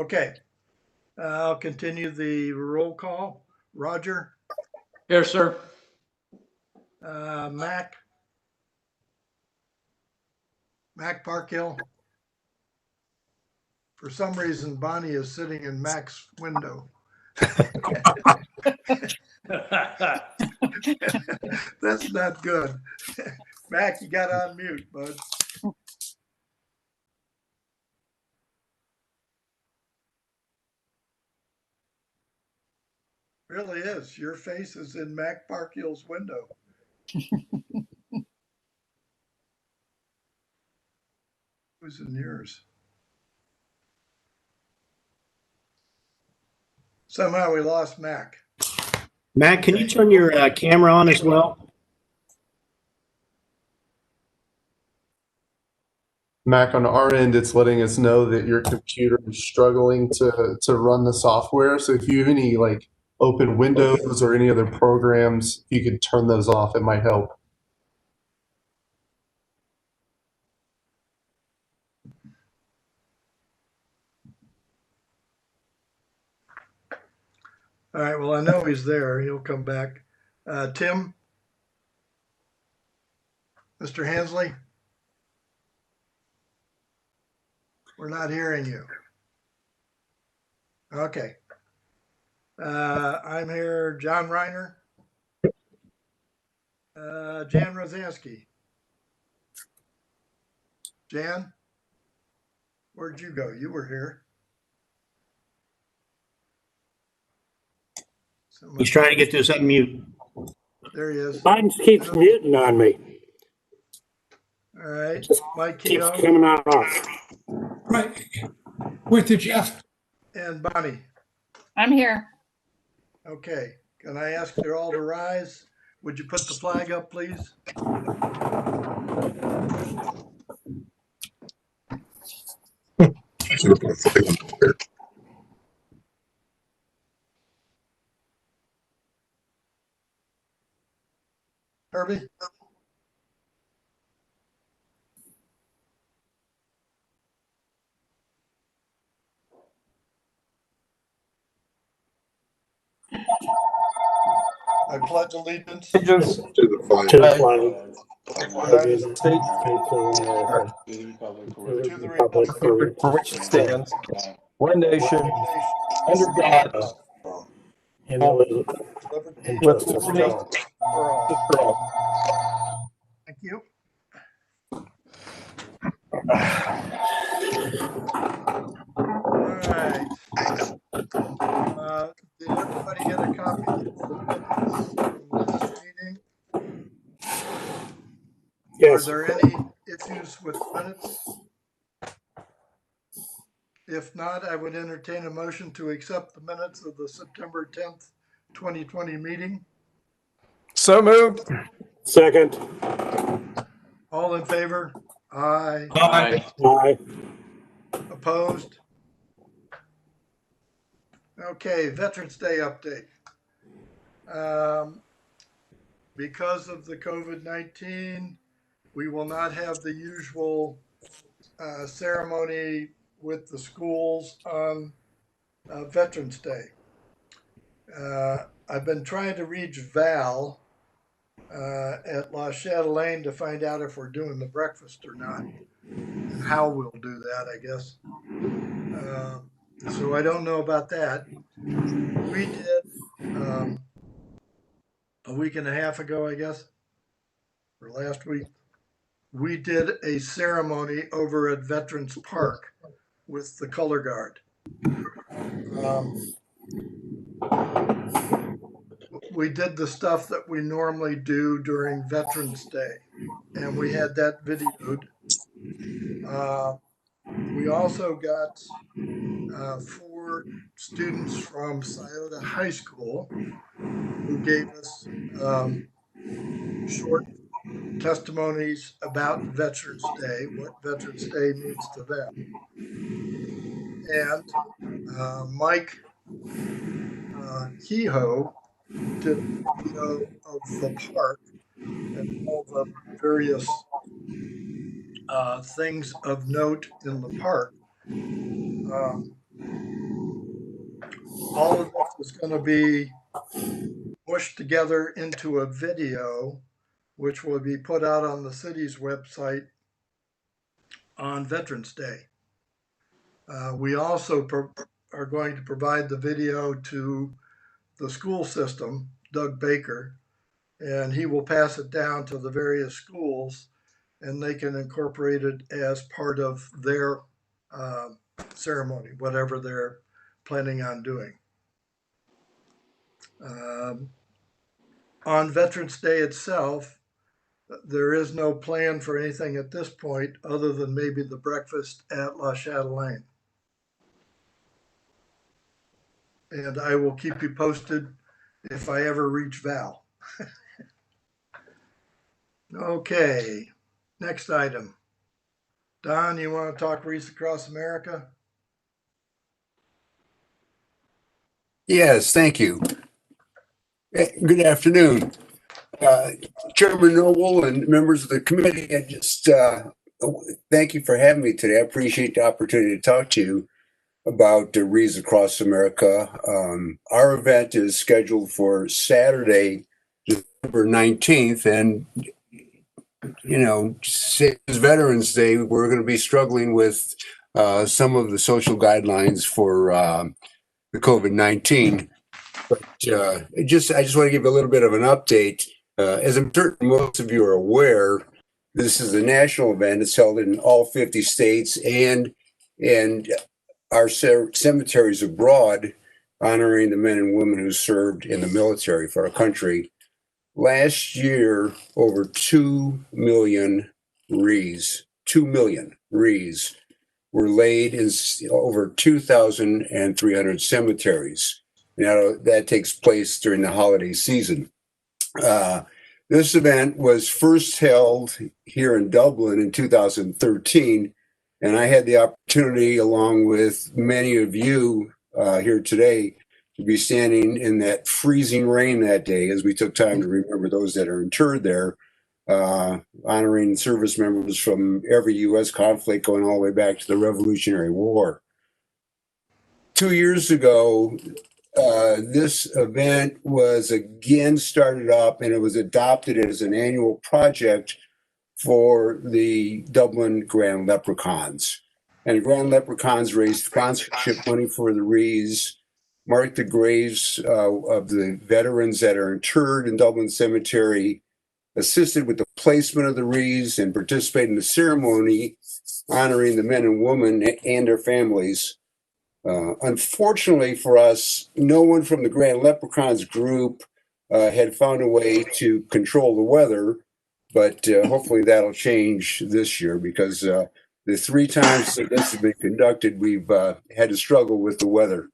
Okay, I'll continue the roll call. Roger, Here, sir. Mac Parkhill. For some reason, Bonnie is sitting in Mac's window. That's not good. Mac, you got on mute, bud. Really is. Your face is in Mac Parkhill's window. Who's in yours? Somehow we lost Mac. Matt, can you turn your camera on as well? Mac, on our end, it's letting us know that your computer is struggling to run the software. So if you have any like open windows or any other programs, you could turn those off. It might help. All right, well, I know he's there. He'll come back. Tim? Mr. Hensley? We're not hearing you. Okay. I'm here. John Reiner? Jan Rosansky? Jan? Where'd you go? You were here. He's trying to get this unmute. There he is. Mine keeps muting on me. All right. Mike Keeps Keough coming off. Right. With you, Jeff. and Bonnie. I'm here. Okay. Can I ask you all to rise? Would you put the flag up, please? Herbie? I pledge allegiance Allegiance to the flag To the flag of the of United the States, States of America, to the republic republic for for which it stands, one nation, under God, indivisible, liberty with justice liberty for all. for all. Thank you. All right. Did everybody get a copy of the minutes from last meeting? Yes. Are there any issues with minutes? If not, I would entertain a motion to accept the minutes of the September 10th, 2020 meeting. So moved. Second. All in favor? Aye. Aye. Aye. Opposed? Okay, Veterans Day update. Because of the COVID-19, we will not have the usual ceremony with the schools on Veterans Day. I've been trying to reach Val at La Chatelaine to find out if we're doing the breakfast or not, and how we'll do that, I guess. So I don't know about that. We did a week and a half ago, I guess, or last week, we did a ceremony over at Veterans Park with the color guard. We did the stuff that we normally do during Veterans Day, and we had that videoed. We also got 4 students from Scioto High School who gave us short testimonies about Veterans Day, what Veterans Day means to them. And Mike Kehoe did a video of the park and all the various things of note in the park. all of this is going to be pushed together into a video, which will be put out on the city's website on Veterans Day. We also are going to provide the video to the school system, Doug Baker, and he will pass it down to the various schools, and they can incorporate it as part of their ceremony, whatever they're planning on doing. On Veterans Day itself, there is no plan for anything at this point other than maybe the breakfast at La Chatelaine. And I will keep you posted if I ever reach Val. Okay, next item. Don, you want to talk Wreaths Across America? Yes, thank you. Good afternoon. Chairman Noble and members of the committee, I just thank you for having me today. I appreciate the opportunity to talk to you about the Wreaths Across America. Our event is scheduled for Saturday, December 19th, and you know, it's Veterans Day. We're going to be struggling with some of the social guidelines for the COVID-19. But I just want to give a little bit of an update. As I'm certain most of you are aware, this is a national event. It's held in all 50 states and our cemeteries abroad, honoring the men and women who served in the military for our country. Last year, over 2 million wreaths, 2 million wreaths were laid in over 2,300 cemeteries. Now, that takes place during the holiday season. This event was first held here in Dublin in 2013, and I had the opportunity, along with many of you here today, to be standing in that freezing rain that day as we took time to remember those that are interred there, honoring service members from every U.S. conflict going all the way back to the Revolutionary War. 2 years ago, this event was again started up, and it was adopted as an annual project for the Dublin Grand Leprechauns. And the Grand Leprechauns raised sponsorship money for the wreaths, marked the graves of the veterans that are interred in Dublin Cemetery, assisted with the placement of the wreaths, and participated in the ceremony honoring the men and women and their families. Unfortunately for us, no one from the Grand Leprechauns group had found a way to control the weather, but hopefully that'll change this year, because the 3 times that this has been conducted, we've had to struggle with the weather.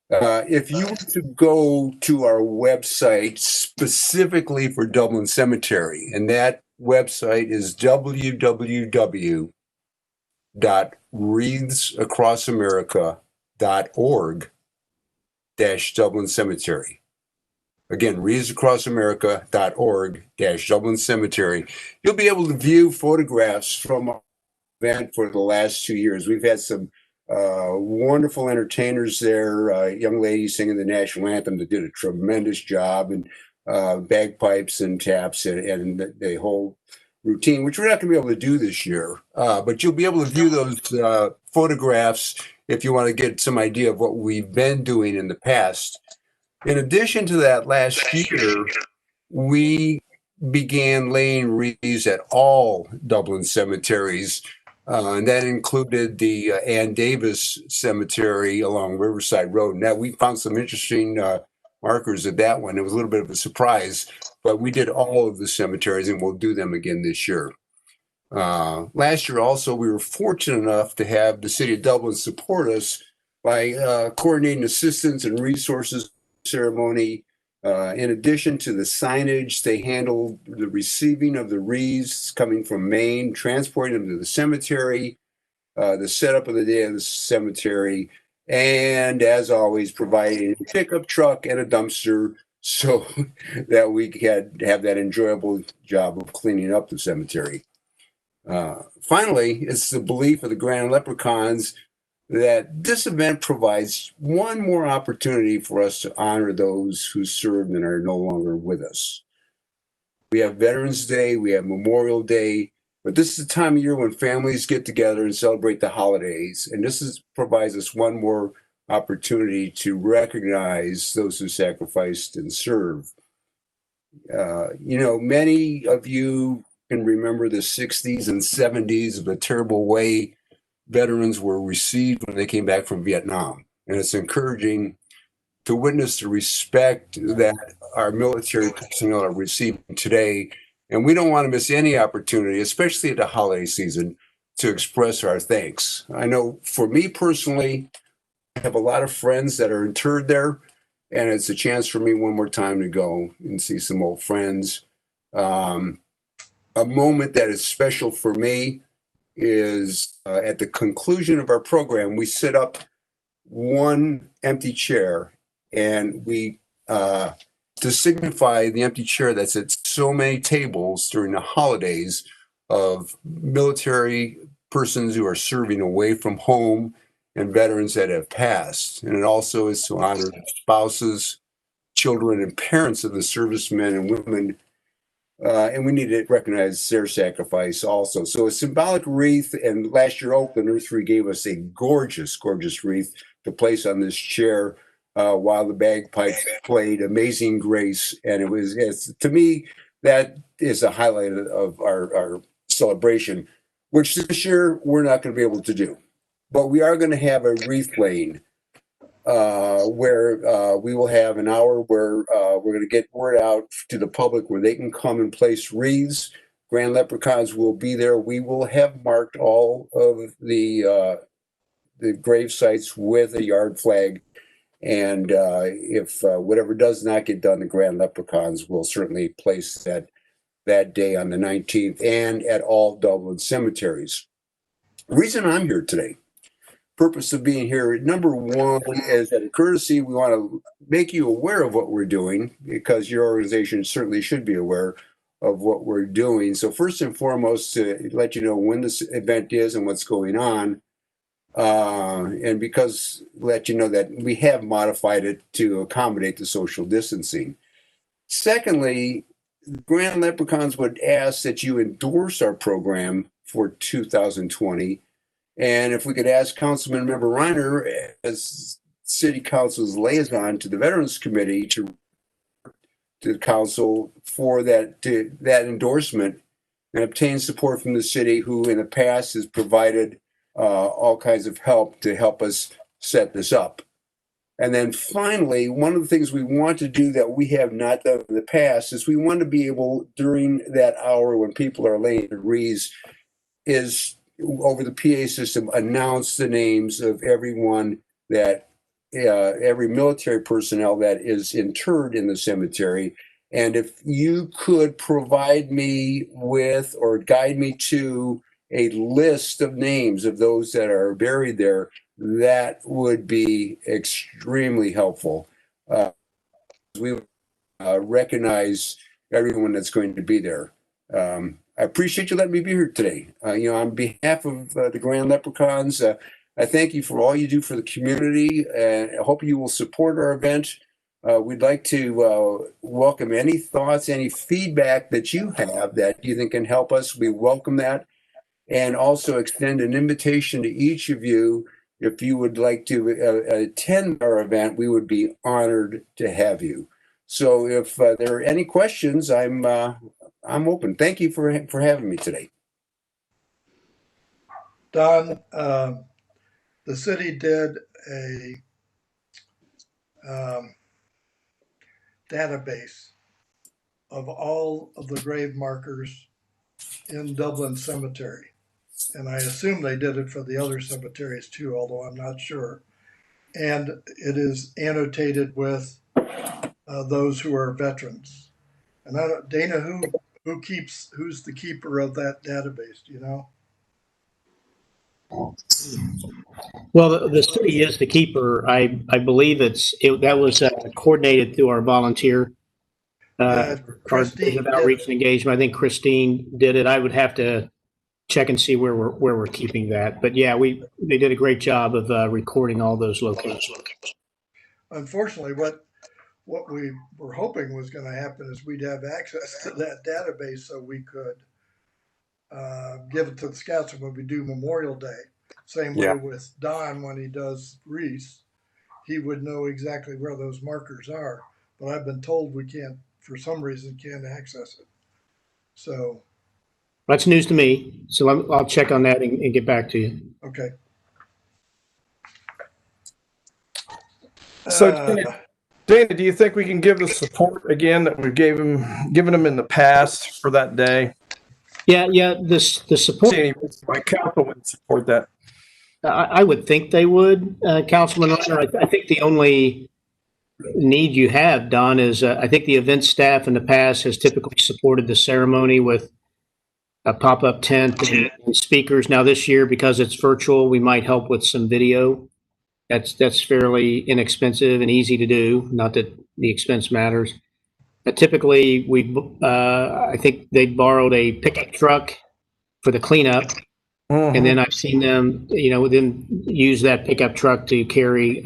If you were to go to our website specifically for Dublin Cemetery, and that website is www.wreathsacrossamerica.org-Dublin Cemetery. Again, wreathsacrossamerica.org-Dublin Cemetery. You'll be able to view photographs from our event for the last 2 years. We've had some wonderful entertainers there, young ladies singing the national anthem that did a tremendous job, and bagpipes and taps and the whole routine, which we're not going to be able to do this year. But you'll be able to view those photographs if you want to get some idea of what we've been doing in the past. In addition to that, last year, we began laying wreaths at all Dublin cemeteries, and that included the Ann Davis Cemetery along Riverside Road. Now, we found some interesting markers at that one. It was a little bit of a surprise, but we did all of the cemeteries, and we'll do them again this year. Last year also, we were fortunate enough to have the city of Dublin support us by coordinating assistance and resources ceremony. In addition to the signage, they handled the receiving of the wreaths coming from Maine, transporting them to the cemetery, the setup of the day of the cemetery, and as always, providing a pickup truck and a dumpster so that we could have that enjoyable job of cleaning up the cemetery. Finally, it's the belief of the Grand Leprechauns that this event provides one more opportunity for us to honor those who served and are no longer with us. We have Veterans Day, we have Memorial Day, but this is the time of year when families get together and celebrate the holidays. And provides us one more opportunity to recognize those who sacrificed and served. Many of you can remember the 60s and 70s of the terrible way veterans were received when they came back from Vietnam. And it's encouraging to witness the respect that our military personnel are receiving today. And we don't want to miss any opportunity, especially at the holiday season, to express our thanks. I know for me personally, I have a lot of friends that are interred there, and it's a chance for me one more time to go and see some old friends. A moment that is special for me is at the conclusion of our program, we set up one empty chair, and we to signify the empty chair that's at so many tables during the holidays of military persons who are serving away from home and veterans that have passed. And it also is to honor spouses, children, and parents of the servicemen and women. And we need to recognize their sacrifice also. So a symbolic wreath, and last year Oakland Earthry gave us a gorgeous, gorgeous wreath to place on this chair while the bagpipes played Amazing Grace. And to me, that is a highlight of our celebration, which this year we're not going to be able to do. But we are going to have a wreath laying where we will have an hour where we're going to get word out to the public where they can come and place wreaths. Grand Leprechauns will be there. We will have marked all of the grave sites with a yard flag. And if whatever does not get done, the Grand Leprechauns will certainly place that day on the 19th and at all Dublin cemeteries. The reason I'm here today, purpose of being here, number one is out of courtesy, we want to make you aware of what we're doing, because your organization certainly should be aware of what we're doing. So first and foremost, to let you know when this event is and what's going on, and because let you know that we have modified it to accommodate the social distancing. Secondly, Grand Leprechauns would ask that you endorse our program for 2020. And if we could ask Councilman Member Reiner, as City Council's liaison to the Veterans Committee, to the council for that endorsement and obtain support from the city, who in the past has provided all kinds of help to help us set this up. And then finally, one of the things we want to do that we have not done in the past is we want to be able, during that hour when people are laying the wreaths, is over the PA system, announce the names of everyone that, every military personnel that is interred in the cemetery. And if you could provide me with or guide me to a list of names of those that are buried there, that would be extremely helpful. We recognize everyone that's going to be there. I appreciate you letting me be here today. On behalf of the Grand Leprechauns, I thank you for all you do for the community, and I hope you will support our event. We'd like to welcome any thoughts, any feedback that you have that you think can help us. We welcome that, and also extend an invitation to each of you. If you would like to attend our event, we would be honored to have you. So if there are any questions, I'm open. Thank you for having me today. Don, the city did a database of all of the grave markers in Dublin Cemetery. And I assume they did it for the other cemeteries too, although I'm not sure. And it is annotated with those who are veterans. And I don't, Dana, who's the keeper of that database? Do you know? Well, the city is the keeper. I believe that was coordinated through our volunteer our Christine outreach and engagement. I think Christine did it. I would have to check and see where we're keeping that. But yeah, they did a great job of recording all those locations. Unfortunately, what we were hoping was going to happen is we'd have access to that database so we could give it to the scouts when we do Memorial Day. Same way Yeah. with Don when he does Reese, he would know exactly where those markers are. But I've been told we can't, for some reason, can't access it. So, That's news to me. So I'll check on that and get back to you. okay. So Dana, do you think we can give the support again that we've given them in the past for that day? Yeah. The support. See any reason why council wouldn't support that? I would think they would, Councilman Reiner. I think the only need you have, Don, is I think the event staff in the past has typically supported the ceremony with a pop-up tent and speakers. Now this year, because it's virtual, we might help with some video. That's fairly inexpensive and easy to do. Not that the expense matters. But typically, I think they borrowed a pickup truck for the cleanup. And then I've seen them, then use that pickup truck to carry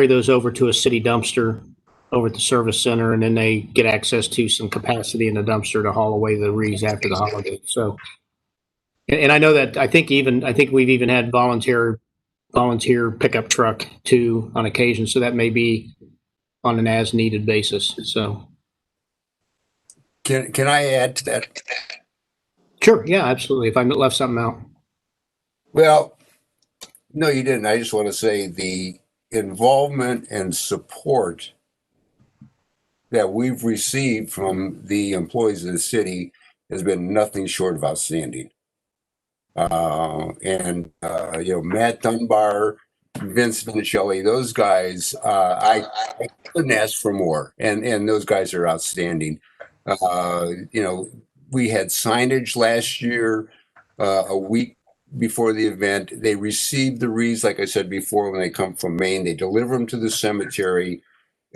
those over to a city dumpster over at the service center, and then they get access to some capacity in the dumpster to haul away the wreaths after the holiday. So, and I know that I think we've even had volunteer pickup truck too on occasion. So that may be on an as needed basis. So, Can I add to that? sure, yeah, absolutely. If I left something out. Well, no, you didn't. I just want to say the involvement and support that we've received from the employees of the city has been nothing short of outstanding. Matt Dunbar, Vince Vinicelli, those guys, I couldn't ask for more, and those guys are outstanding. We had signage last year, a week before the event. They received the wreaths, like I said before, when they come from Maine. They deliver them to the cemetery.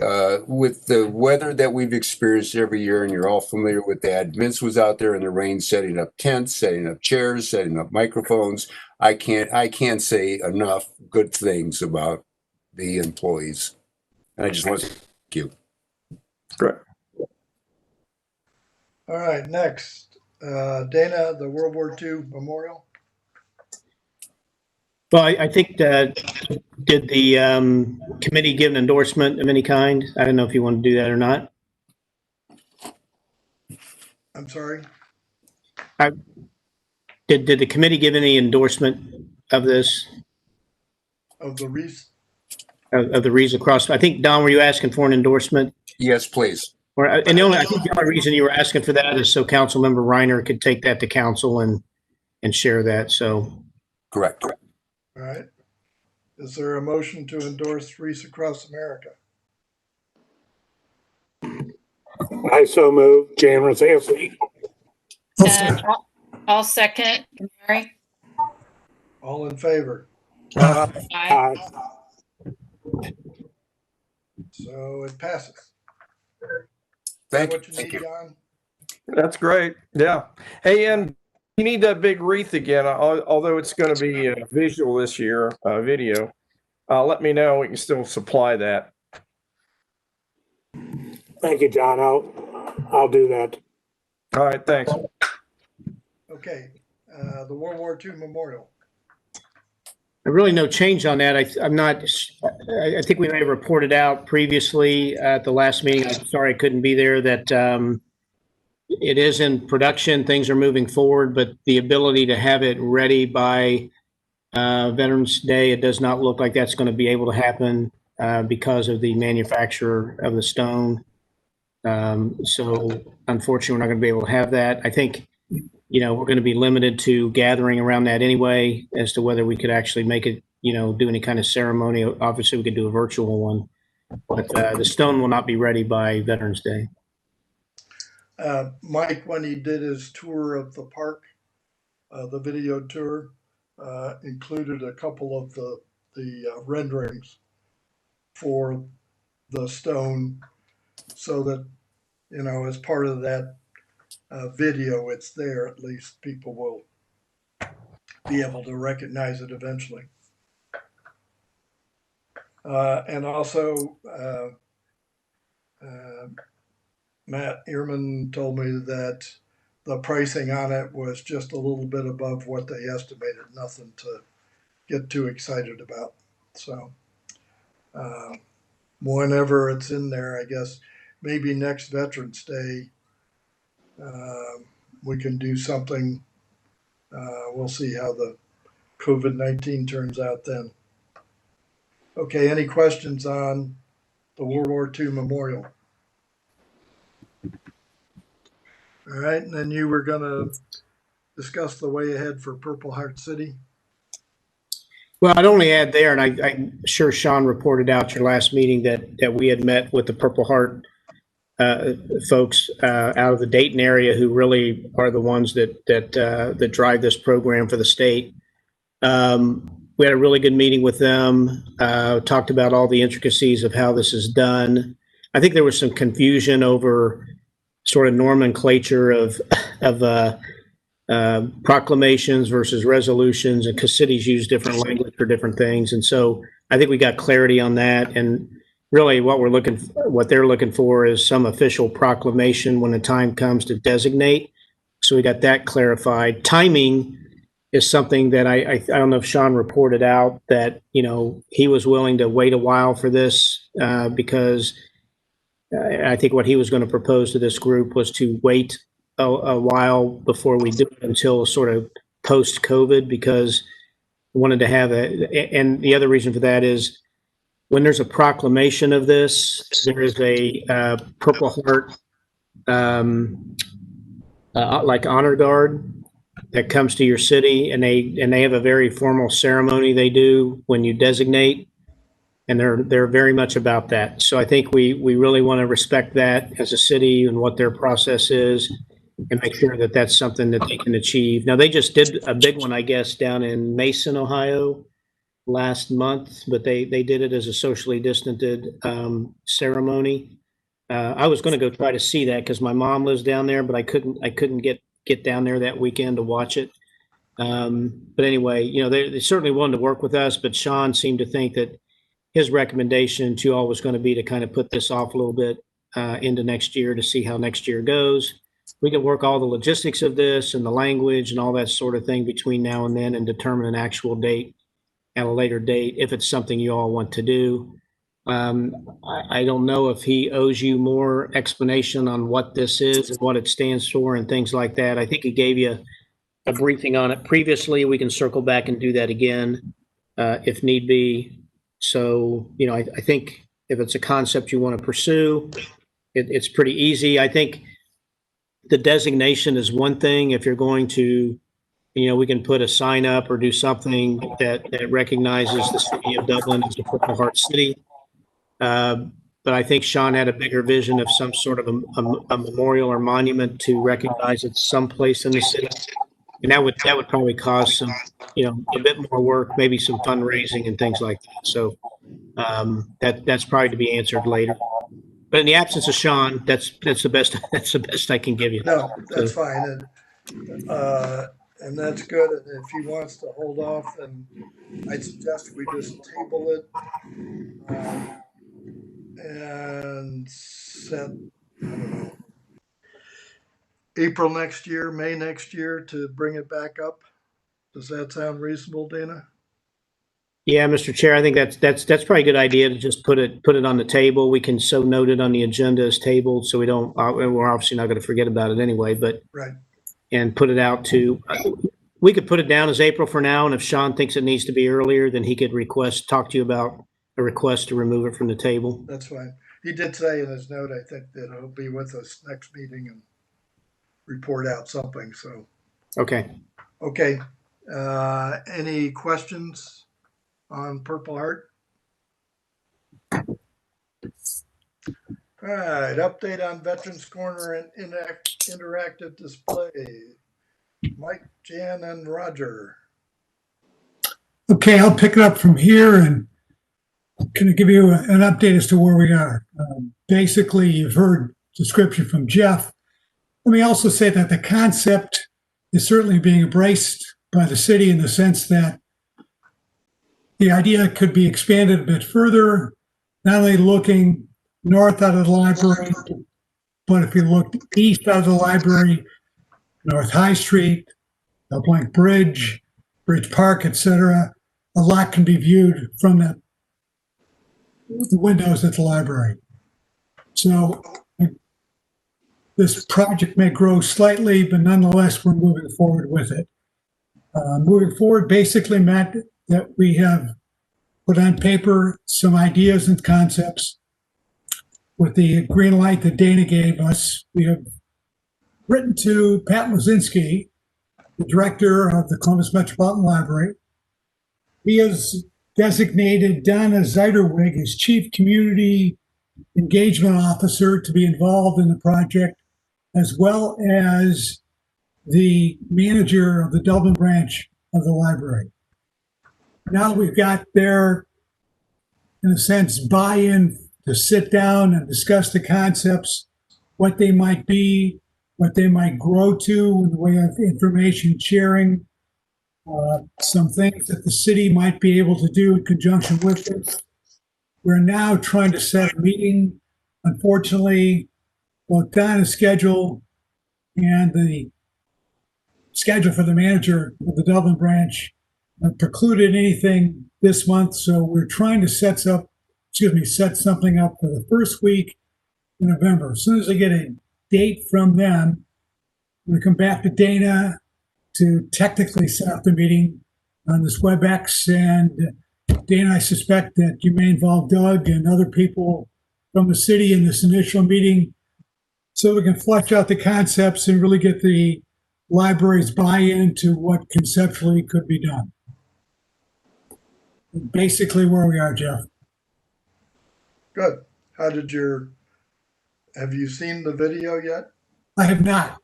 With the weather that we've experienced every year, and you're all familiar with that, Vince was out there in the rain setting up tents, setting up chairs, setting up microphones. I can't say enough good things about the employees. And I just want to thank you. Great. All right, next. Dana, the World War II Memorial. Well, I think did the committee give an endorsement of any kind? I don't know if you want to do that or not. I'm sorry. Did the committee give any endorsement of this? Of the wreaths? Of the wreaths across? I think, Don, were you asking for an endorsement? Yes, please. I think the only reason you were asking for that is so Councilmember Reiner could take that to council and share that. So Correct. All right. Is there a motion to endorse Wreaths Across America? I so move. Jan Rosansky. I'll second. Mary. All in favor? Aye. Aye. So it passes. Thank What you you. need, John? That's great. Yeah. Hey, and you need that big wreath again, although it's going to be visual this year, video. Let me know. We can still supply that. Thank you, John. I'll do that. All right. Thanks. Okay. The World War II Memorial. really no change on that. I'm not. I think we may have reported out previously at the last meeting. I'm sorry I couldn't be there. That it is in production. Things are moving forward, but the ability to have it ready by Veterans Day, it does not look like that's going to be able to happen because of the manufacturer of the stone. So unfortunately, we're not going to be able to have that. I think, we're going to be limited to gathering around that anyway, as to whether we could actually make it, do any kind of ceremony. Obviously, we could do a virtual one, but the stone will not be ready by Veterans Day. Mike, when he did his tour of the park, the video tour, included a couple of the renderings for the stone, so that, as part of that video, it's there. At least people will be able to recognize it eventually. And also, Matt Ehrman told me that the pricing on it was just a little bit above what they estimated, nothing to get too excited about. So, whenever it's in there, I guess maybe next Veterans Day, we can do something. We'll see how the COVID-19 turns out then. Okay, any questions on the World War II memorial? All right, and then you were going to discuss the way ahead for Purple Heart City. Well, I'd only add there, and I'm sure Sean reported out your last meeting that we had met with the Purple Heart folks out of the Dayton area, who really are the ones that drive this program for the state. We had a really good meeting with them. Talked about all the intricacies of how this is done. I think there was some confusion over sort of nomenclature of proclamations versus resolutions, and because cities use different language for different things. And so I think we got clarity on that. And really what they're looking for is some official proclamation when the time comes to designate. So we got that clarified. Timing is something that I don't know if Sean reported out that, he was willing to wait a while for this because I think what he was going to propose to this group was to wait a while before we do it until sort of post-COVID, because we wanted to have and the other reason for that is when there's a proclamation of this, there is a Purple Heart like honor guard that comes to your city, and they have a very formal ceremony they do when you designate, and they're very much about that. So I think we really want to respect that as a city and what their process is, and make sure that that's something that they can achieve. Now, they just did a big one, I guess, down in Mason, Ohio last month, but they did it as a socially distanced ceremony. I was going to go try to see that because my mom lives down there, but I couldn't get down there that weekend to watch it. But anyway, they certainly wanted to work with us, but Sean seemed to think that his recommendation to all was going to be to kind of put this off a little bit into next year to see how next year goes. We can work all the logistics of this and the language and all that sort of thing between now and then and determine an actual date at a later date if it's something you all want to do. I don't know if he owes you more explanation on what this is and what it stands for and things like that. I think he gave you a briefing on it previously. We can circle back and do that again if need be. So, I think if it's a concept you want to pursue, it's pretty easy. I think the designation is one thing. If you're going to, we can put a sign up or do something that recognizes the city of Dublin as a Purple Heart City. But I think Sean had a bigger vision of some sort of a memorial or monument to recognize it someplace in the city. And that would probably cause some, a bit more work, maybe some fundraising and things like that. So that's probably to be answered later. But in the absence of Sean, that's the best I can give you. No, that's fine. And that's good. And if he wants to hold off, then I'd suggest we just table it and set, I don't know, April next year, May next year to bring it back up. Does that sound reasonable, Dana? Yeah, Mr. Chair, I think that's probably a good idea to just put it on the table. We can so note it on the agenda as tabled, so we're obviously not going to forget about it anyway, but right. And put it out to, we could put it down as April for now. And if Sean thinks it needs to be earlier, then he could talk to you about a request to remove it from the table. That's fine. He did say in his note, I think, that he'll be with us next meeting and report out something. So, okay. Any questions on Purple Heart? All right, update on Veterans Corner and interactive display. Mike, Jan, and Roger. Okay, I'll pick it up from here and kind of give you an update as to where we are. Basically, you've heard description from Jeff. Let me also say that the concept is certainly being embraced by the city in the sense that the idea could be expanded a bit further, not only looking north out of the library, but if you looked east out of the library, North High Street, the Blank Bridge, Bridge Park, etc., a lot can be viewed from the windows at the library. So this project may grow slightly, but nonetheless, we're moving forward with it. Moving forward basically meant that we have put on paper some ideas and concepts. With the green light that Dana gave us, we have written to Pat Lozinski, the director of the Columbus Metropolitan Library. He has designated Donna Zeiderwig as Chief Community Engagement Officer to be involved in the project, as well as the manager of the Dublin branch of the library. Now we've got their, in a sense, buy-in to sit down and discuss the concepts, what they might be, what they might grow to in the way of information sharing, some things that the city might be able to do in conjunction with it. We're now trying to set a meeting. Unfortunately, both Donna's schedule and the schedule for the manager of the Dublin branch precluded anything this month. So we're trying to set something up for the first week in November. As soon as I get a date from them, I'm going to come back to Dana to technically set up the meeting on this WebEx. And Dana, I suspect that you may involve Doug and other people from the city in this initial meeting so we can flesh out the concepts and really get the library's buy-in to what conceptually could be done. Basically where we are, Jeff. Good. Have you seen the video yet? I have not.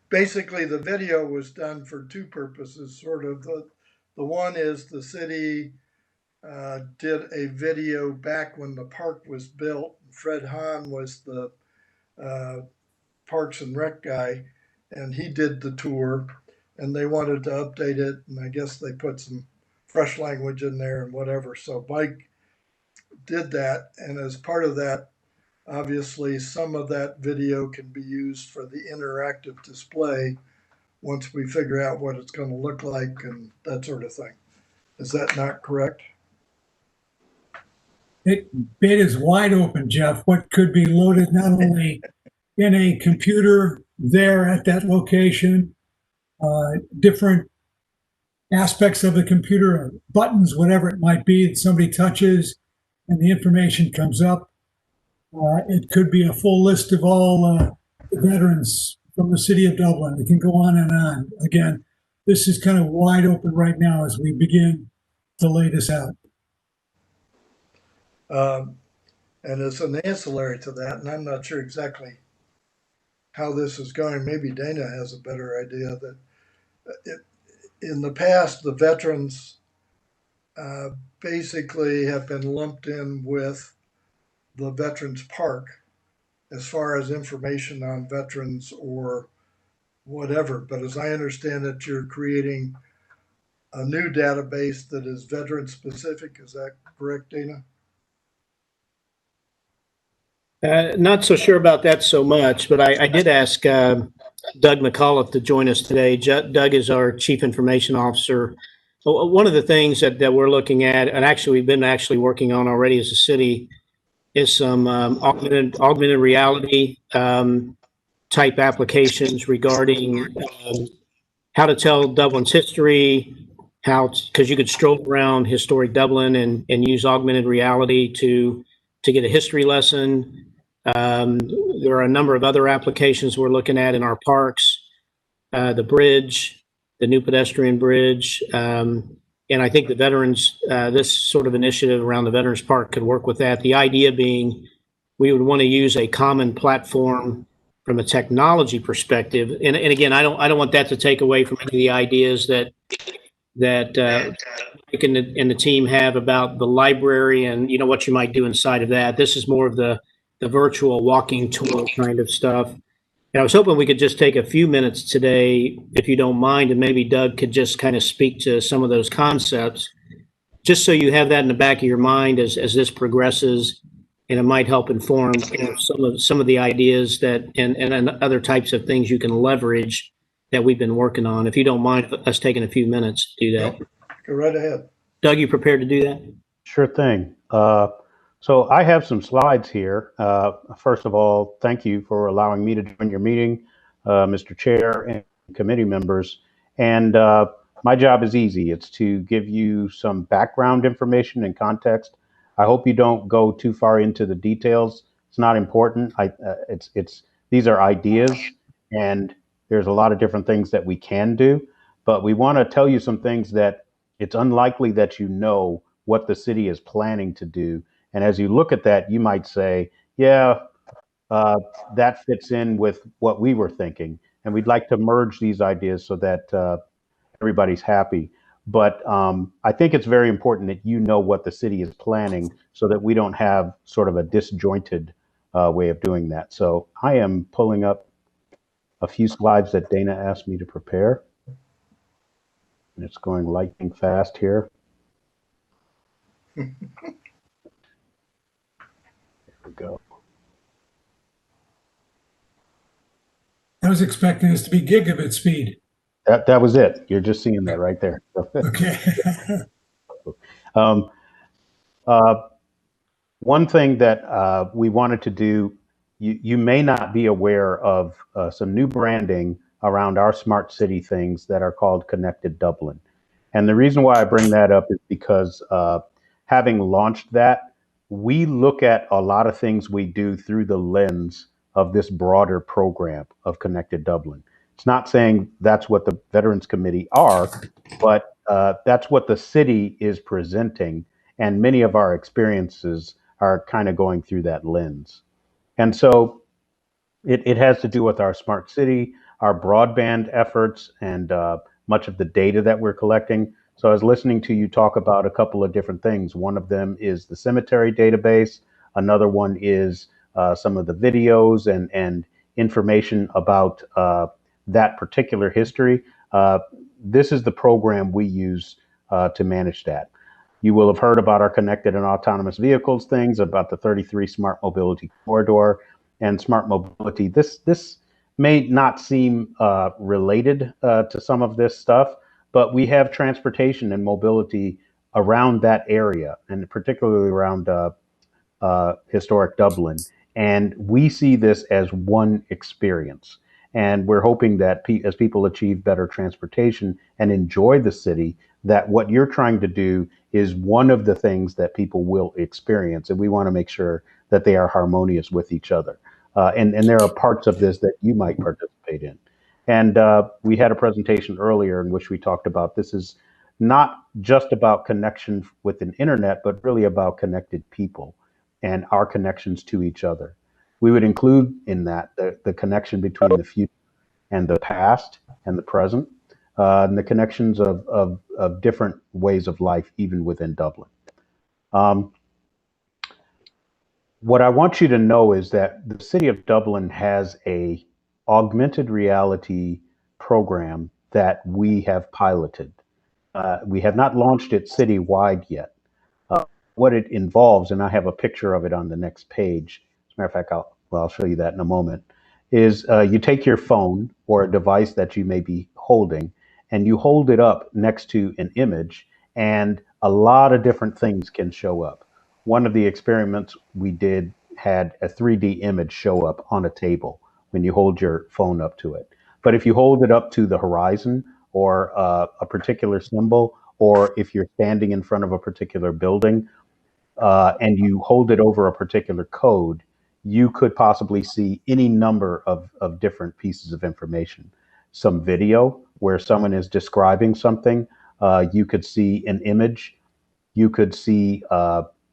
Basically, the video was done for two purposes. Sort of the one is the city did a video back when the park was built. Fred Hahn was the Parks and Rec guy, and he did the tour, and they wanted to update it, and I guess they put some fresh language in there and whatever. So Mike did that, and as part of that, obviously some of that video can be used for the interactive display once we figure out what it's going to look like and that sort of thing. Is that not correct? It is wide open, Jeff. What could be loaded not only in a computer there at that location, different aspects of the computer, buttons, whatever it might be that somebody touches and the information comes up. It could be a full list of all the veterans from the city of Dublin. It can go on and on. Again, this is kind of wide open right now as we begin to lay this out. And as an ancillary to that, and I'm not sure exactly how this is going, maybe Dana has a better idea, that in the past, the veterans basically have been lumped in with the Veterans Park as far as information on veterans or whatever. But as I understand it, you're creating a new database that is veteran specific. Is that correct, Dana? Not so sure about that so much, but I did ask Doug McAuliffe to join us today. Doug is our Chief Information Officer. One of the things that we're looking at, and actually we've been working on already as a city, is some augmented reality type applications regarding how to tell Dublin's history, because you could stroll around historic Dublin and use augmented reality to get a history lesson. There are a number of other applications we're looking at in our parks, the bridge, the new pedestrian bridge. And I think the veterans, this sort of initiative around the Veterans Park could work with that. The idea being we would want to use a common platform from a technology perspective. And again, I don't want that to take away from any of the ideas that Mike and the team have about the library and what you might do inside of that. This is more of the virtual walking tour kind of stuff. And I was hoping we could just take a few minutes today, if you don't mind, and maybe Doug could just kind of speak to some of those concepts, just so you have that in the back of your mind as this progresses, and it might help inform some of the ideas that and other types of things you can leverage that we've been working on. If you don't mind us taking a few minutes to do that. Yep. Go right ahead. Doug, you prepared to do that? Sure thing. So I have some slides here. First of all, thank you for allowing me to join your meeting, Mr. Chair and committee members. And my job is easy. It's to give you some background information and context. I hope you don't go too far into the details. It's not important. These are ideas, and there's a lot of different things that we can do. But we want to tell you some things that it's unlikely that you know what the city is planning to do. And as you look at that, you might say, yeah, that fits in with what we were thinking. And we'd like to merge these ideas so that everybody's happy. But I think it's very important that you know what the city is planning so that we don't have sort of a disjointed way of doing that. So I am pulling up a few slides that Dana asked me to prepare. And it's going lightning fast here. There we go. I was expecting this to be gigabit speed. That was it. You're just seeing that right there. Okay. One thing that we wanted to do, you may not be aware of some new branding around our smart city things that are called Connected Dublin. And the reason why I bring that up is because having launched that, we look at a lot of things we do through the lens of this broader program of Connected Dublin. It's not saying that's what the Veterans Committee are, but that's what the city is presenting. And many of our experiences are kind of going through that lens. And so it has to do with our smart city, our broadband efforts, and much of the data that we're collecting. So I was listening to you talk about a couple of different things. One of them is the cemetery database. Another one is some of the videos and information about that particular history. This is the program we use to manage that. You will have heard about our connected and autonomous vehicles things, about the 33 smart mobility corridor and smart mobility. This may not seem related to some of this stuff, but we have transportation and mobility around that area, and particularly around historic Dublin. And we see this as one experience. And we're hoping that as people achieve better transportation and enjoy the city, that what you're trying to do is one of the things that people will experience. And we want to make sure that they are harmonious with each other. And there are parts of this that you might participate in. And we had a presentation earlier in which we talked about this is not just about connection with an internet, but really about connected people and our connections to each other. We would include in that the connection between the future and the past and the present, and the connections of different ways of life, even within Dublin. What I want you to know is that the city of Dublin has a augmented reality program that we have piloted. We have not launched it citywide yet. What it involves, and I have a picture of it on the next page. As a matter of fact, I'll show you that in a moment, is you take your phone or a device that you may be holding, and you hold it up next to an image, and a lot of different things can show up. One of the experiments we did had a 3D image show up on a table when you hold your phone up to it. But if you hold it up to the horizon or a particular symbol, or if you're standing in front of a particular building, and you hold it over a particular code, you could possibly see any number of different pieces of information. Some video where someone is describing something, you could see an image, you could see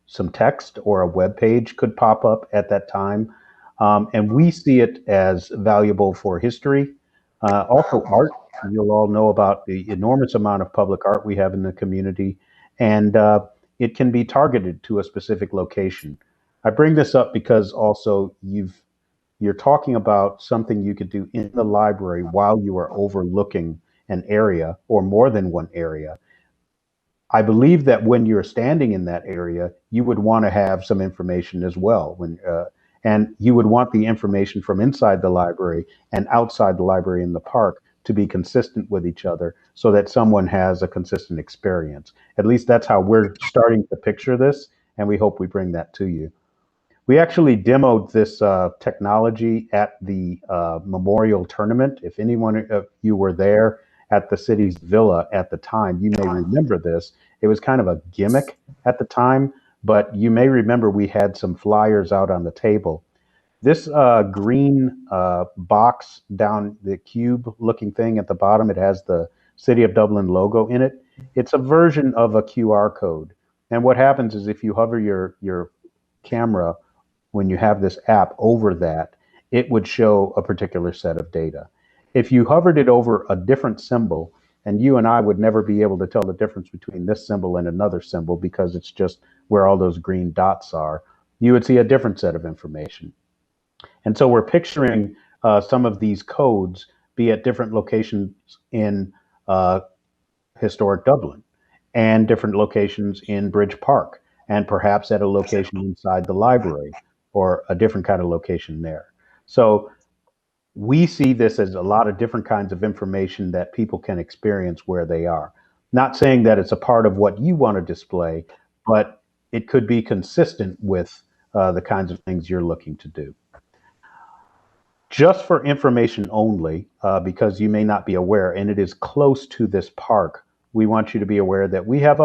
some text, or a web page could pop up at that time. And we see it as valuable for history, also art. You'll all know about the enormous amount of public art we have in the community, and it can be targeted to a specific location. I bring this up because also you've you're talking about something you could do in the library while you are overlooking an area or more than one area. I believe that when you're standing in that area, you would want to have some information as well. And you would want the information from inside the library and outside the library in the park to be consistent with each other, so that someone has a consistent experience. At least that's how we're starting to picture this, and we hope we bring that to you. We actually demoed this technology at the memorial tournament. If anyone of you were there at the city's villa at the time, you may remember this. It was kind of a gimmick at the time, but you may remember we had some flyers out on the table. This green box down, the cube looking thing at the bottom, it has the City of Dublin logo in it. It's a version of a QR code. And what happens is if you hover your camera when you have this app over that, it would show a particular set of data. If you hovered it over a different symbol, and you and I would never be able to tell the difference between this symbol and another symbol because it's just where all those green dots are, you would see a different set of information. And so we're picturing some of these codes be at different locations in historic Dublin and different locations in Bridge Park, and perhaps at a location inside the library or a different kind of location there. So we see this as a lot of different kinds of information that people can experience where they are. Not saying that it's a part of what you want to display, but it could be consistent with the kinds of things you're looking to do. Just for information only, because you may not be aware, and it is close to this park, we want you to be aware that we have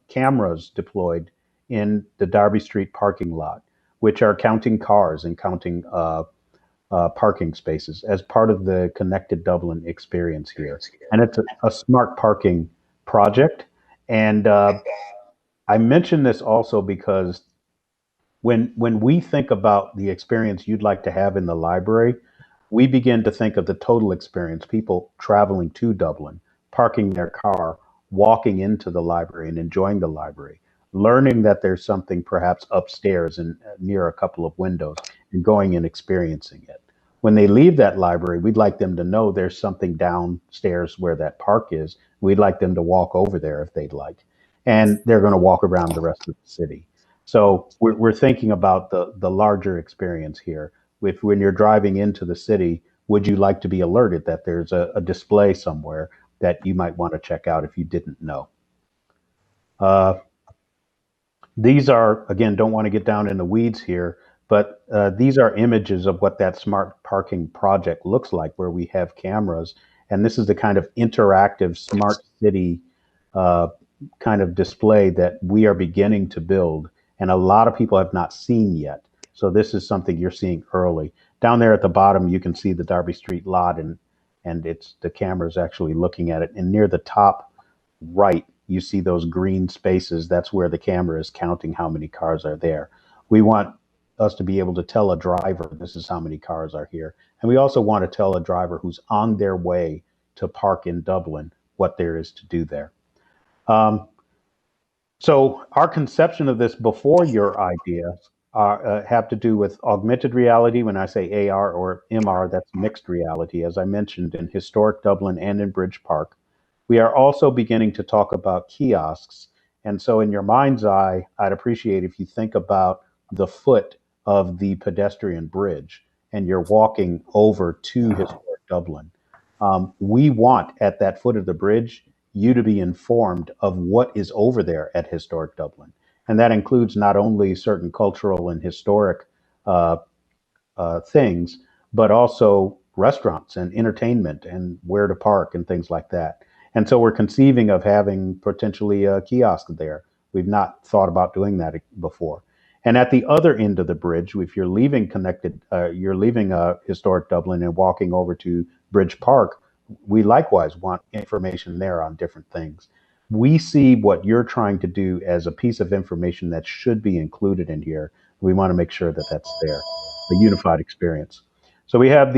cameras deployed in the Darby Street parking lot, which are counting cars and counting parking spaces as part of the Connected Dublin experience here. And it's a smart parking project. And I mention this also because when we think about the experience you'd like to have in the library, we begin to think of the total experience, people traveling to Dublin, parking their car, walking into the library and enjoying the library, learning that there's something perhaps upstairs and near a couple of windows, and going and experiencing it. When they leave that library, we'd like them to know there's something downstairs where that park is. We'd like them to walk over there if they'd like. And they're going to walk around the rest of the city. So we're thinking about the larger experience here. When you're driving into the city, would you like to be alerted that there's a display somewhere that you might want to check out if you didn't know? These are, again, don't want to get down in the weeds here, but these are images of what that smart parking project looks like, where we have cameras. And this is the kind of interactive smart city kind of display that we are beginning to build, and a lot of people have not seen yet. So this is something you're seeing early. Down there at the bottom, you can see the Darby Street lot, and it's the camera's actually looking at it. And near the top right, you see those green spaces. That's where the camera is counting how many cars are there. We want us to be able to tell a driver, this is how many cars are here. And we also want to tell a driver who's on their way to park in Dublin what there is to do there. So our conception of this before your ideas have to do with augmented reality. When I say AR or MR, that's mixed reality, as I mentioned, in historic Dublin and in Bridge Park. We are also beginning to talk about kiosks. And so in your mind's eye, I'd appreciate if you think about the foot of the pedestrian bridge and you're walking over to historic Dublin. We want at that foot of the bridge you to be informed of what is over there at historic Dublin. And that includes not only certain cultural and historic things, but also restaurants and entertainment and where to park and things like that. And so we're conceiving of having potentially a kiosk there. We've not thought about doing that before. And at the other end of the bridge, if you're leaving you're leaving historic Dublin and walking over to Bridge Park, we likewise want information there on different things. We see what you're trying to do as a piece of information that should be included in here. We want to make sure that that's there, the unified experience. So we have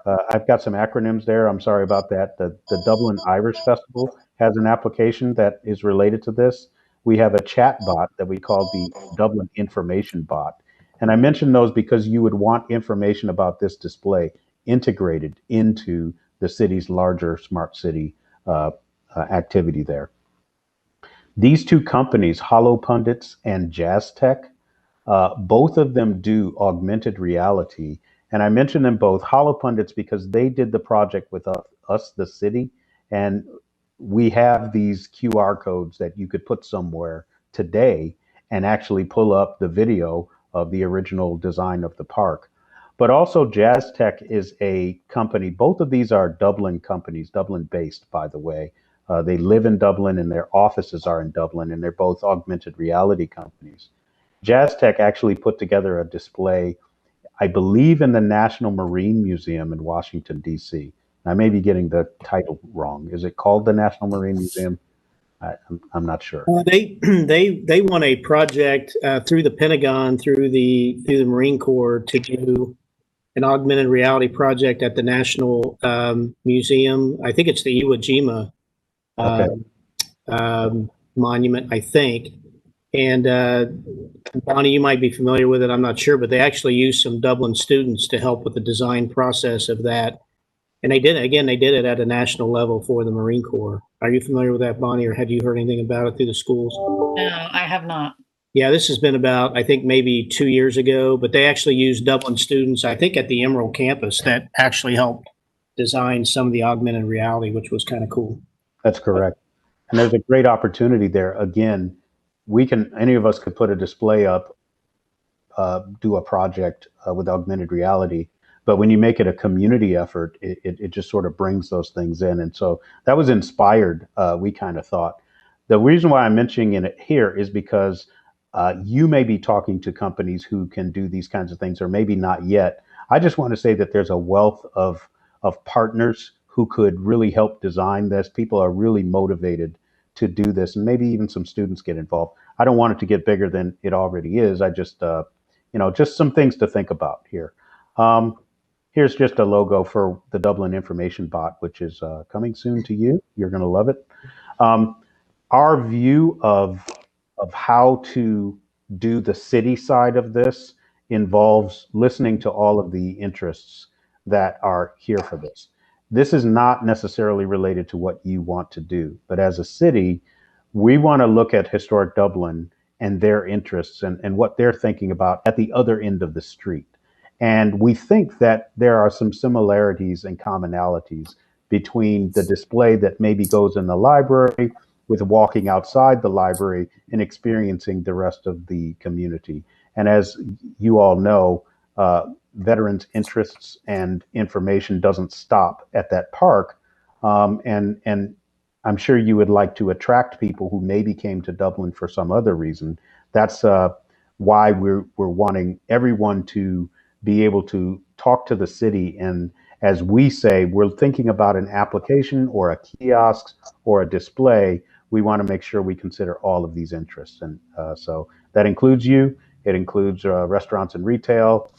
I've got some acronyms there. I'm sorry about that. The Dublin Irish Festival has an application that is related to this. We have a chat bot that we call the Dublin Information Bot. And I mention those because you would want information about this display integrated into the city's larger smart city activity there. These two companies, Hollow Pundits and Jazz Tech, both of them do augmented reality. And I mention them both, Hollow Pundits, because they did the project with us, the city, and we have these QR codes that you could put somewhere today and actually pull up the video of the original design of the park. But also Jazz Tech is a company, both of these are Dublin companies, Dublin based, by the way. They live in Dublin and their offices are in Dublin, and they're both augmented reality companies. Jazz Tech actually put together a display, I believe, in the National Marine Museum in Washington, D.C. I may be getting the title wrong. Is it called the National Marine Museum? I'm not sure. They won a project through the Pentagon, through the Marine Corps, to do an augmented reality project at the National Museum. I think it's the Iwo Jima monument, I think. And Bonnie, you might be familiar with it. I'm not sure, but they actually used some Dublin students to help with the design process of that. And they did it at a national level for the Marine Corps. Are you familiar with that, Bonnie, or have you heard anything about it through the schools? No, I have not. Yeah, this has been about, I think, maybe 2 years ago, but they actually used Dublin students, I think, at the Emerald campus that actually helped design some of the augmented reality, which was kind of cool. That's correct. And there's a great opportunity there. Again, any of us could put a display up, do a project with augmented reality. But when you make it a community effort, it just sort of brings those things in. And so that was inspired, we kind of thought. The reason why I'm mentioning it here is because you may be talking to companies who can do these kinds of things, or maybe not yet. I just want to say that there's a wealth of partners who could really help design this. People are really motivated to do this, and maybe even some students get involved. I don't want it to get bigger than it already is. I just, just some things to think about here. Here's just a logo for the Dublin Information Bot, which is coming soon to you. You're going to love it. Our view of how to do the city side of this involves listening to all of the interests that are here for this. This is not necessarily related to what you want to do, but as a city, we want to look at historic Dublin and their interests and what they're thinking about at the other end of the street. And we think that there are some similarities and commonalities between the display that maybe goes in the library with walking outside the library and experiencing the rest of the community. And as you all know, veterans' interests and information doesn't stop at that park. And I'm sure you would like to attract people who maybe came to Dublin for some other reason. That's why we're wanting everyone to be able to talk to the city. And as we say, we're thinking about an application or a kiosk or a display. We want to make sure we consider all of these interests. And so that includes you. It includes restaurants and retail,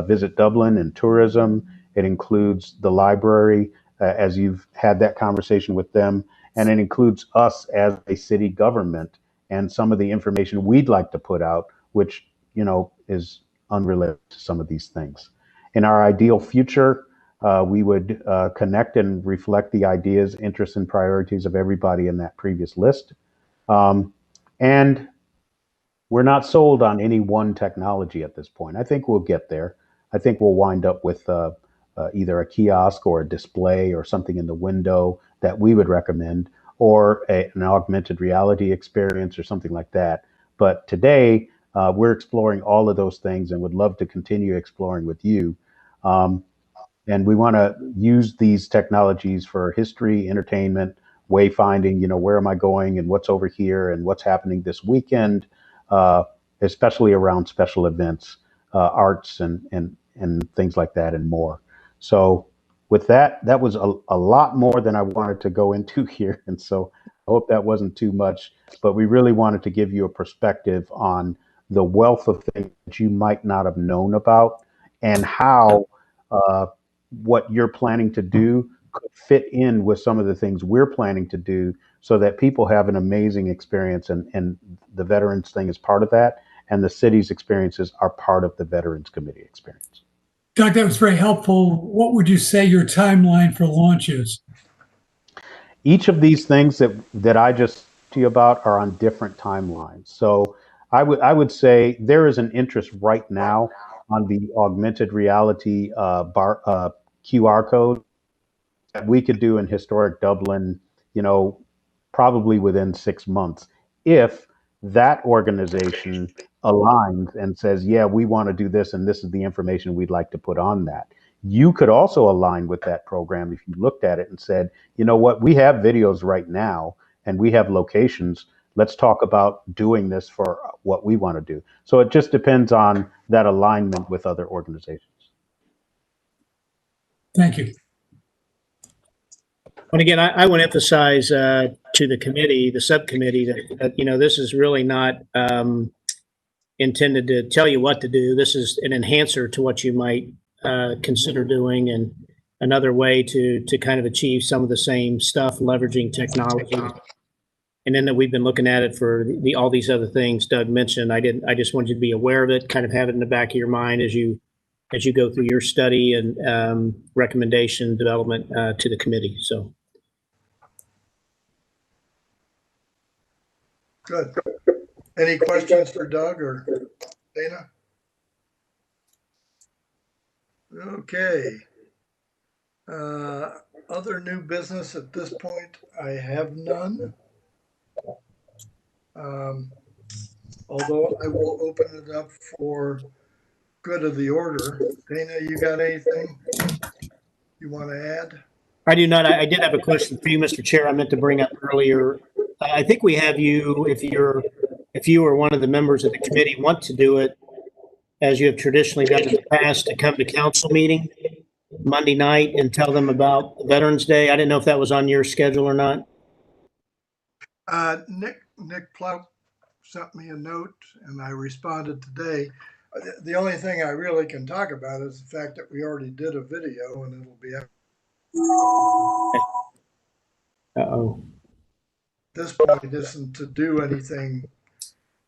Visit Dublin and tourism. It includes the library, as you've had that conversation with them. And it includes us as a city government and some of the information we'd like to put out, which, is unrelated to some of these things. In our ideal future, we would connect and reflect the ideas, interests, and priorities of everybody in that previous list. And we're not sold on any one technology at this point. I think we'll get there. I think we'll wind up with either a kiosk or a display or something in the window that we would recommend, or an augmented reality experience or something like that. But today, we're exploring all of those things and would love to continue exploring with you. And we want to use these technologies for history, entertainment, wayfinding, where am I going and what's over here and what's happening this weekend, especially around special events, arts and things like that and more. So with that was a lot more than I wanted to go into here. And so I hope that wasn't too much, but we really wanted to give you a perspective on the wealth of things that you might not have known about and how what you're planning to do could fit in with some of the things we're planning to do so that people have an amazing experience, and the veterans thing is part of that. and the city's experiences are part of the Veterans Committee experience. Doug, that was very helpful. What would you say your timeline for launch is? Each of these things that I just talked to you about are on different timelines. So I would say there is an interest right now on the augmented reality QR code that we could do in historic Dublin, probably within 6 months, if that organization aligns and says, yeah, we want to do this, and this is the information we'd like to put on that. You could also align with that program if you looked at it and said, you know what, we have videos right now and we have locations. Let's talk about doing this for what we want to do. So it just depends on that alignment with other organizations. Thank you. And again, I want to emphasize to the committee, the subcommittee, that this is really not intended to tell you what to do. This is an enhancer to what you might consider doing, and another way to kind of achieve some of the same stuff, leveraging technology. And then that we've been looking at it for all these other things Doug mentioned. I just wanted you to be aware of it, kind of have it in the back of your mind as you go through your study and recommendation development to the committee. So. Good. Any questions for Doug or Dana? Okay. Other new business at this point, I have none. Although I will open it up for good of the order. Dana, you got anything you want to add? I do not. I did have a question for you, Mr. Chair. I meant to bring up earlier. I think we have you, if you or one of the members of the committee want to do it, as you have traditionally done in the past, to come to council meeting Monday night and tell them about Veterans Day. I didn't know if that was on your schedule or not. Nick Plout sent me a note and I responded today. The only thing I really can talk about is the fact that we already did a video and it'll be up. Uh-oh. This point isn't to do anything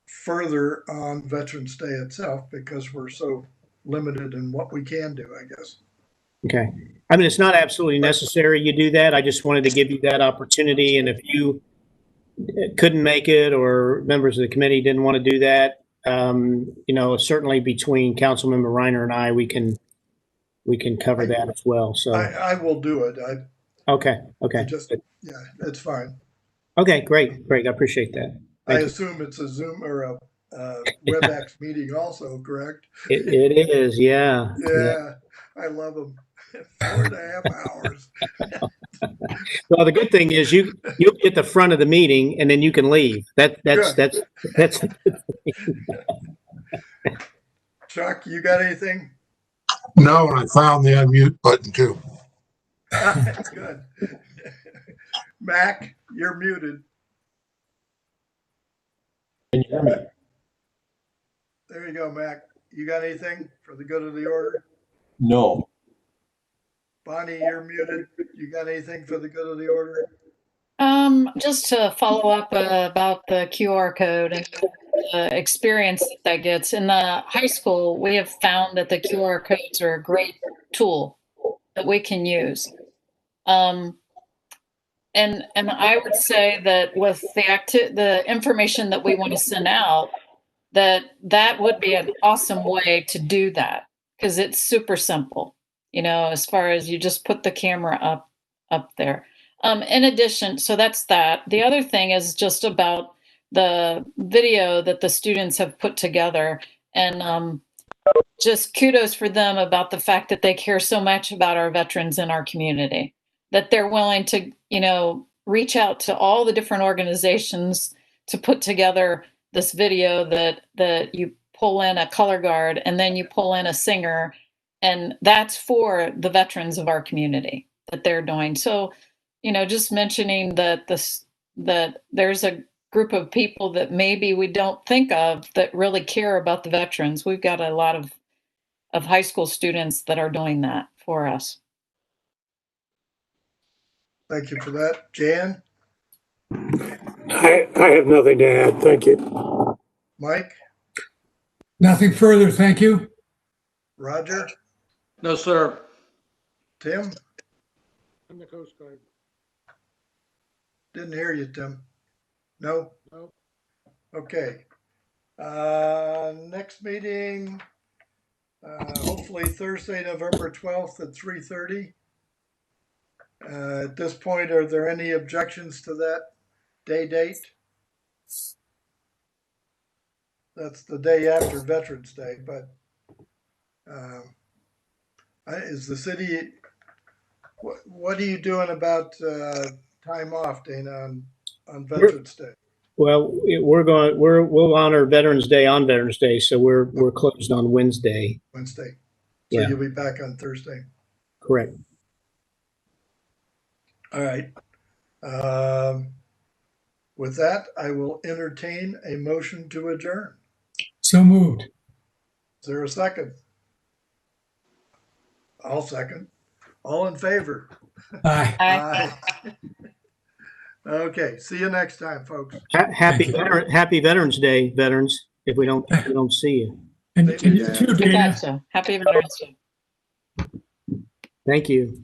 further on Veterans Day itself because we're so limited in what we can do, I guess. Okay. I mean, it's not absolutely necessary you do that. I just wanted to give you that opportunity. And if you couldn't make it or members of the committee didn't want to do that, certainly between Councilmember Reiner and I, we can cover that as well. So I will do it. Okay. Yeah, it's fine. Okay, great. I appreciate that. Thank I you. assume it's a Zoom or a WebEx meeting also, correct? It is, yeah. Yeah, I love them. 4.5 hours. Well, the good thing is you'll get the front of the meeting and then you can leave. That's Chuck, you got anything? No, and I found the unmute button too. That's good. Mac, you're muted. Can you hear me? There you go, Mac. You got anything for the good of the order? No. Bonnie, you're muted. You got anything for the good of the order? Just to follow up about the QR code and the experience that gets. In the high school, we have found that the QR codes are a great tool that we can use. And I would say that with the information that we want to send out, that would be an awesome way to do that because it's super simple, as far as you just put the camera up there. In addition, so that's that. The other thing is just about the video that the students have put together, and just kudos for them about the fact that they care so much about our veterans in our community, that they're willing to, reach out to all the different organizations to put together this video that you pull in a color guard and then you pull in a singer, and that's for the veterans of our community that they're doing. So, just mentioning that that there's a group of people that maybe we don't think of that really care about the veterans. We've got a lot of high school students that are doing that for us. Thank you for that. Jan? I have nothing to add. Thank you. Mike? Nothing further, thank you. Roger, No, sir. Tim? I'm the Coast Guard. Didn't hear you, Tim. No? No. Okay. Next meeting, hopefully Thursday, November 12th at 3:30. At this point, are there any objections to that date? That's the day after Veterans Day, but is the city, what are you doing about time off, Dana, on Veterans Day? Well, we'll honor Veterans Day on Veterans Day, so we're closed on Wednesday. Wednesday. So Yeah. you'll be back on Thursday. Correct. All right. With that, I will entertain a motion to adjourn. So moved. Is there a second? I'll second. All in favor? Aye. Aye. Okay, see you next time, folks. Happy Veterans Day, veterans, if we don't see you. And you too, I Dana. thought so. Happy Veterans Day. Thank you.